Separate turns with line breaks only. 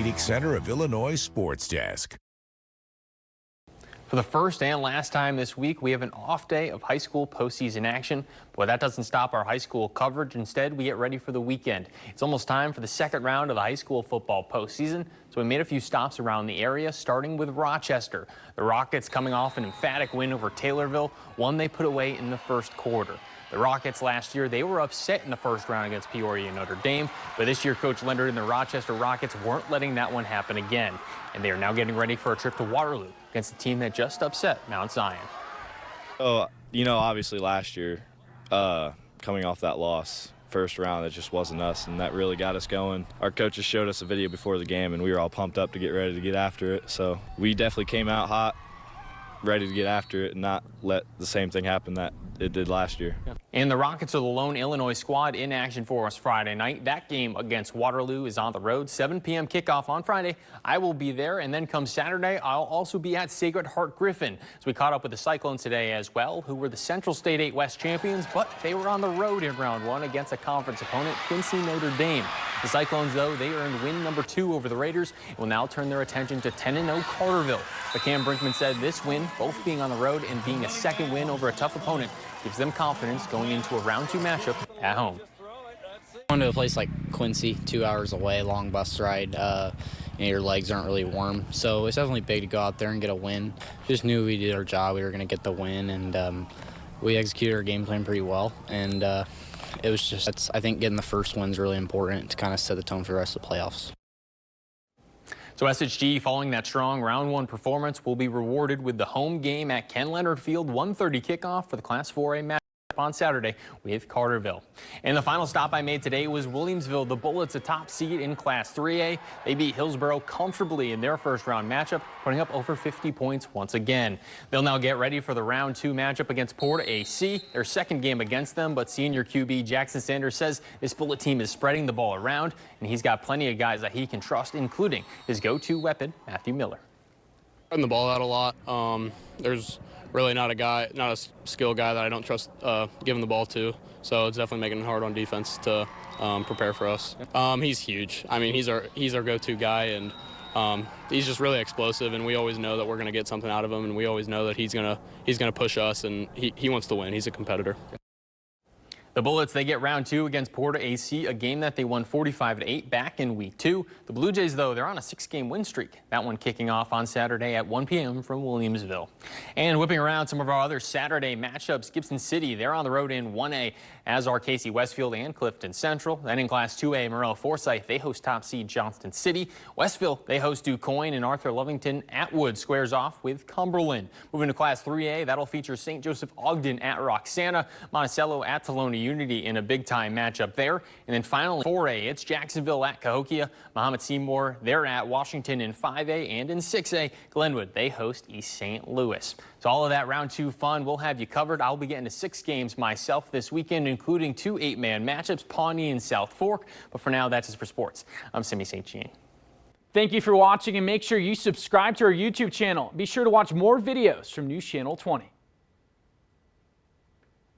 Orthopedic Center of Illinois Sports Desk.
For the first and last time this week, we have an off day of high school postseason action. But that doesn't stop our high school coverage. Instead, we get ready for the weekend. It's almost time for the second round of the high school football postseason. So we made a few stops around the area, starting with Rochester. The Rockets coming off an emphatic win over Taylorville, one they put away in the first quarter. The Rockets last year, they were upset in the first round against Peoria and Notre Dame, but this year Coach Leonard and the Rochester Rockets weren't letting that one happen again. And they are now getting ready for a trip to Waterloo against a team that just upset Mount Zion.
Oh, obviously last year, coming off that loss, first round, it just wasn't us, and that really got us going. Our coaches showed us a video before the game, and we were all pumped up to get ready to get after it. So we definitely came out hot, ready to get after it and not let the same thing happen that it did last year.
And the Rockets are the lone Illinois squad in action for us Friday night. That game against Waterloo is on the road, 7 p.m. kickoff on Friday. I will be there, and then come Saturday, I'll also be at Sacred Heart Griffin. So we caught up with the Cyclones today as well, who were the Central State 8 West champions, but they were on the road in round 1 against a conference opponent, Quincy Notre Dame. The Cyclones, though, they earned win number 2 over the Raiders and will now turn their attention to 10-0 Carterville. But Cam Brinkman said this win, both being on the road and being a second win over a tough opponent, gives them confidence going into a round 2 matchup at home.
Going to a place like Quincy, 2 hours away, long bus ride, your legs aren't really warm. So it's definitely big to go out there and get a win. Just knew we did our job, we were going to get the win, and we executed our game plan pretty well. And it was just, I think getting the first win is really important to kind of set the tone for the rest of the playoffs.
So SHG, following that strong round 1 performance, will be rewarded with the home game at Ken Leonard Field, 1:30 kickoff for the Class 4A match on Saturday with Carterville. And the final stop I made today was Williamsville. The Bullets, a top seed in Class 3A. They beat Hillsborough comfortably in their first round matchup, putting up over 50 points once again. They'll now get ready for the round 2 matchup against Porta AC, their second game against them, but senior QB Jackson Sanders says this Bullet team is spreading the ball around, and he's got plenty of guys that he can trust, including his go-to weapon, Matthew Miller.
Spreading the ball out a lot. There's really not a skill guy that I don't trust giving the ball to. So it's definitely making it hard on defense to prepare for us. He's huge. I mean, he's our go-to guy, and he's just really explosive. And we always know that we're going to get something out of him, and we always know that he's gonna push us, and he wants to win. He's a competitor.
The Bullets, they get round 2 against Porta AC, a game that they won 45-8 back in week 2. The Blue Jays, though, they're on a 6-game win streak. That one kicking off on Saturday at 1 p.m. from Williamsville. And whipping around some of our other Saturday matchups, Gibson City, they're on the road in 1A, as are Casey Westfield and Clifton Central. Then in Class 2A, Morel Forsyth, they host top seed Johnston City. Westville, they host DuQuoin, and Arthur Lovington Atwood squares off with Cumberland. Moving to Class 3A, that'll feature St. Joseph Ogden at Roxana, Monticello at Thelona Unity in a big-time matchup there. And then finally, 4A, it's Jacksonville at Cahokia. Muhammad Seymour, they're at Washington in 5A. And in 6A, Glenwood, they host East St. Louis. So all of that round 2 fun, we'll have you covered. I'll be getting to 6 games myself this weekend, including 2 8-man matchups, Pawnee and South Fork. But for now, that's it for sports. I'm Simi St. Jean.
Thank you for watching, and make sure you subscribe to our YouTube channel. Be sure to watch more videos from News Channel 20.